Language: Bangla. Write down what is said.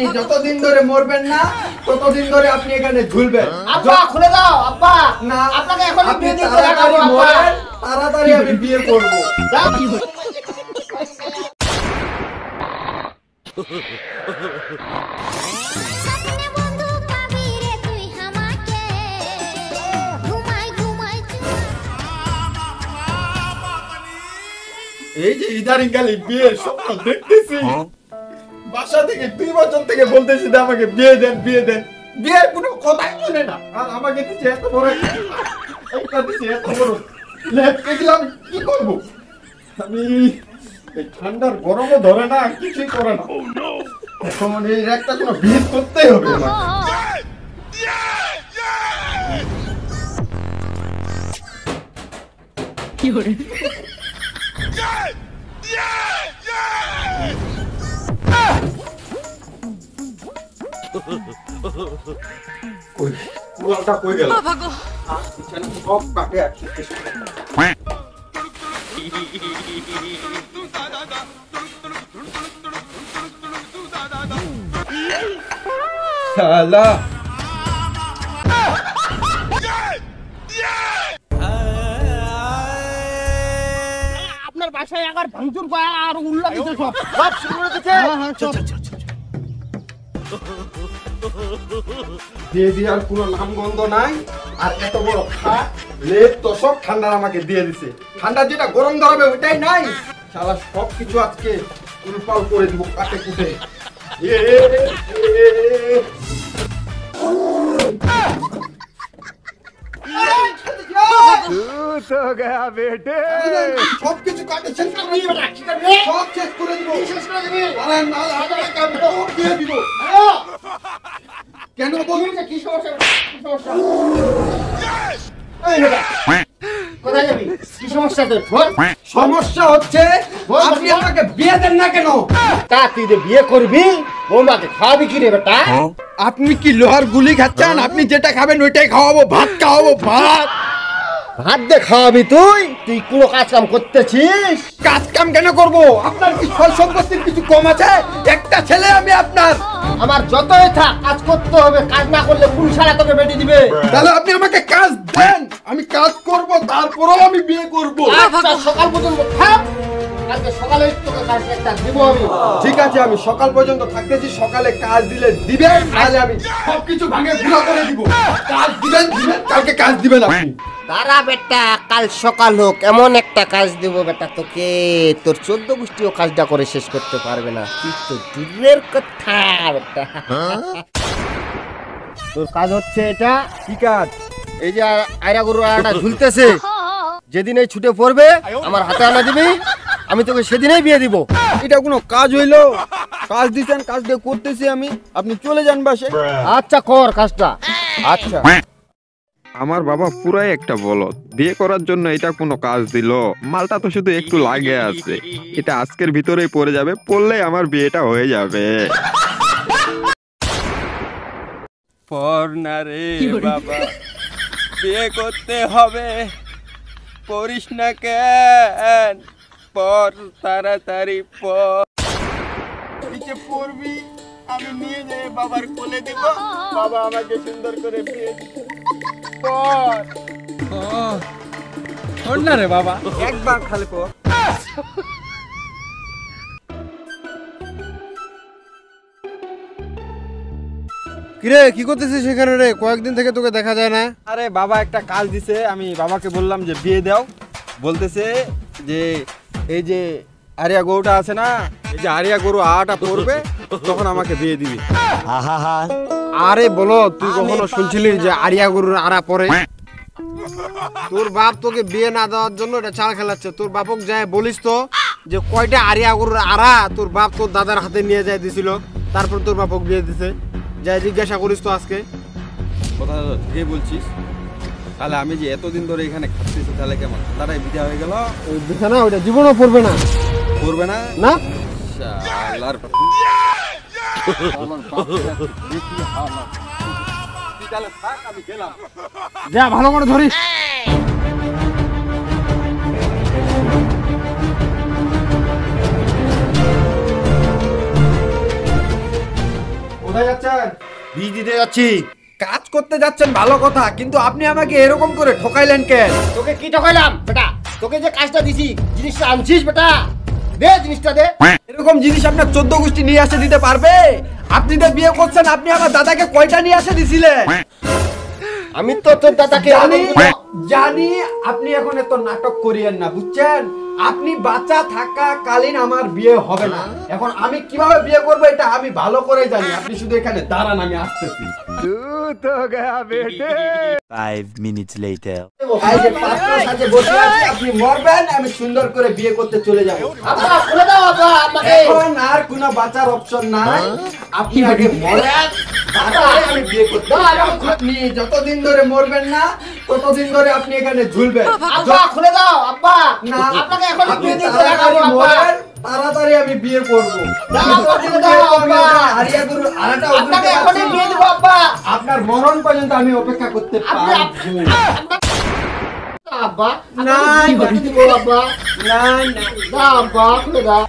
আপনি যতদিন ধরে মরবেন না ততদিন ধরে আপনি এখানে ঝুলবেন। আব্বা খুলে দাও আব্বা। না আপনাকে এখন আপনি বিয়ে দিতে তাড়াতাড়ি হবে আব্বা। মরেন, তাড়াতাড়ি আমি বিয়ে করব। सपने बंधु पाबी रे तुई हमाके घुमाई घुमाई এই যে ইদারিং কালে বিয়ের স্বপ্ন দেখতেছি, বাসা থেকে 2 বছর থেকে বলতেছি যে আমাকে বিয়ে দেন বিয়ে দেন, বিয়ের কোনো কথাই শুনে না। আর আমাকে দিচ্ছে এত বড় একটা দিচ্ছে এত বড় লেপকে দিলাম, কি করব আমি? এই ঠান্ডার গরমও ধরে না, কিছুই করে না। এখন এই একটা কোনো বিয়ে করতেই হবে আমার। কই পুরাটা কই গেল? বাবা গো, পিছনে সব কাটে আছে। শালা আপনার বাসায় একবার ভাঙচুর করা আর উল্লা দিতে সব সব শুরু করে দিতে। হ্যাঁ সব দিয়ে দিয়ে আর কোনো নামগন্ধ নাই। আর এত বড় খাট লেপ তো সব ঠান্ডা আমাকে দিয়ে দিছে। ঠান্ডা যেটা গরম ধরাবে ওইটাই নাই। শালা সব কিছু আজকে উল্পাল করে দিব কাটে কুটে। সব কিছু কাটে শেষ করে দিব, সব শেষ করে দিব, শেষ করে দিবি। আরে না দিয়ে দিব। কেন বলুন কি সমস্যা? কি সমস্যা? এই বেটা কোথায় যাবি? কি সমস্যা তোর? বল। সমস্যা হচ্ছে আপনি আমাকে বিয়ে দেন না কেন? তা তুই যে বিয়ে করবি বৌমাকে খাওয়াবি কি রে বেটা? আপনি কি লোহার গুলি খাচ্ছেন? আপনি যেটা খাবেন ওইটাই খাওয়াবো, ভাত খাওয়াবো, ভাত। ভাত দে খাওয়াবি তুই? তুই কোনো কাজ কাম করতেছিস? কাজ কাম কেন করব? আপনার কি সয় সম্পত্তির কিছু কম আছে? একটা ছেলে আমি আপনার। আমার যতই থাক কাজ করতে হবে, কাজ না করলে কোন শালা তোকে বেটি দিবে? তাহলে আপনি আমাকে কাজ দেন, আমি কাজ করব, তারপরেও আমি বিয়ে করব। আচ্ছা সকাল পর্যন্ত থাক, কালকে সকালে তোকে কাজ একটা দিব আমি। ঠিক আছে, আমি সকাল পর্যন্ত থাকতেছি। সকালে কাজ দিলে দিবেন, তাহলে আমি সবকিছু ভাঙে গুঁড়া করে দিব। কাজ দিবেন দিবেন, কালকে কাজ দিবেন আপনি। তারা বেটা কাল সকাল হোক এমন একটা কাজ দেব বেটা তোকে, তোর 14 গোষ্ঠীও কাজটা করে শেষ করতে পারবে না। তুই তো দূরের কথা বেটা। তোর কাজ হচ্ছে এটা। কি কাজ? এই যে আয়রা গরুর আড়াটা ঝুলতেছে, যেদিন এই ছুটে পড়বে আমার হাতে আনা দিবি, আমি তোকে সেদিনেই বিয়ে দিব। এটা কোনো কাজ হইলো? কাজ দিছেন, কাজটা করতেছি আমি, আপনি চলে যান বাসে। আচ্ছা কর কাজটা। আচ্ছা। আমার বাবা পুরাই একটা বলদ, বিয়ে করার জন্য এটা কোনো কাজ দিল? মালটা তো শুধু একটু লাগে আছে, এটা আজকের ভিতরেই পড়ে যাবে, পড়লেই আমার বিয়েটা হয়ে যাবে। পর না রে বাবা, বিয়ে করতে হবে, করিস না কেন? পর তাড়াতাড়ি পর। নিচে পড়বি, আমি নিয়ে যাই বাবার কোলে দিব, বাবা আমাকে সুন্দর করে বিয়ে দিবে। পর না রে বাবা, একবার খালি পর। কিরে কি করতেছিস সেখানে রে? কয়েকদিন থেকে তোকে দেখা যায় না। আরে বাবা একটা কাজ দিছে, আমি বাবাকে বললাম যে বিয়ে দাও, বলতেছে যে এই যে আরিয়া গরুটা আছে না, এই যে আরিয়া গরু আটা পড়বে তখন আমাকে বিয়ে দিবি। আরে বলো, তুই কখনো শুনছিলি যে আরিয়া গরুর আড়া পরে? তোর বাপ তোকে বিয়ে না দেওয়ার জন্য এটা চাল খেলাচ্ছে। তোর বাপক যায় বলিস তো যে কয়টা আরিয়া গরুর আড়া তোর বাপ তোর দাদার হাতে নিয়ে যায় দিছিল, তারপর তোর বাপক বিয়ে দিছে। যাই জিজ্ঞাসা করিস তো আজকে। কথা ঠিকই বলছিস, তাহলে আমি যে এতদিন ধরে এখানে খাচ্ছি তাহলে কেমন তারাই বিদা হয়ে গেল? ওই বিছানা ওইটা জীবনও পড়বে না। করবে না না শালার তাহলে থাক, আমি গেলাম। যা ভালো করে ধরিস। কোথায় যাচ্ছেন? বীজ দিতে যাচ্ছি। কাজ করতে যাচ্ছেন ভালো কথা, কিন্তু আপনি আমাকে এরকম করে ঠকাইলেন কেন? তোকে কি ঠকাইলাম বেটা? তোকে যে কাজটা দিছি, জিনিসটা আনছিস বেটা? দে জিনিসটা দে। এরকম জিনিস আপনার 14 গোষ্ঠী নিয়ে আসে দিতে পারবে? আপনি যে বিয়ে করছেন, আপনি আমার দাদাকে কয়টা নিয়ে আসে দিছিলেন? আমি তো তোর দাদাকে জানি আপনি এখন এত নাটক করিয়েন না, বুঝছেন? আপনি বাচ্চা থাকাকালীন আমার বিয়ে হবে না। এখন আমি কিভাবে বিয়ে করবো এটা আমি ভালো করে জানি। আপনি শুধু এখানে দাঁড়ান, আমি আসতেছি। 5 minutes later. এই যে পাত্রের সাথে বসে আছি, আপনি মরবেন, আমি সুন্দর করে বিয়ে করতে চলে যাব। আব্বা খুলে দাও আব্বা আমাকে। এখন আর কোনো বাঁচার অপশন নাই, আপনি আগে মরেন, তারপরে আমি বিয়ে করতে যাব। আপনি যতদিন ধরে মরবেন না, ততদিন ধরে আপনি এখানে ঝুলবেন। আব্বা খুলে দাও আব্বা। না, আপনাকে এখন আপনি বিয়ে দিতে তাড়াতাড়ি যাবো আব্বা। মরেন, তাড়াতাড়ি আমি বিয়ে করব। আরিয়া গুরুর আরেকটা আপনাকে অভিজ্ঞতা এখনই আছে। বিয়ে দেবো আব্বা। আপনার মরণ পর্যন্ত আমি অপেক্ষা করতে আপনি পারবো। আব্বা না, আপনাকে বিয়ে করে দিব আব্বা। না, না। দাও আব্বা খুলে দাও।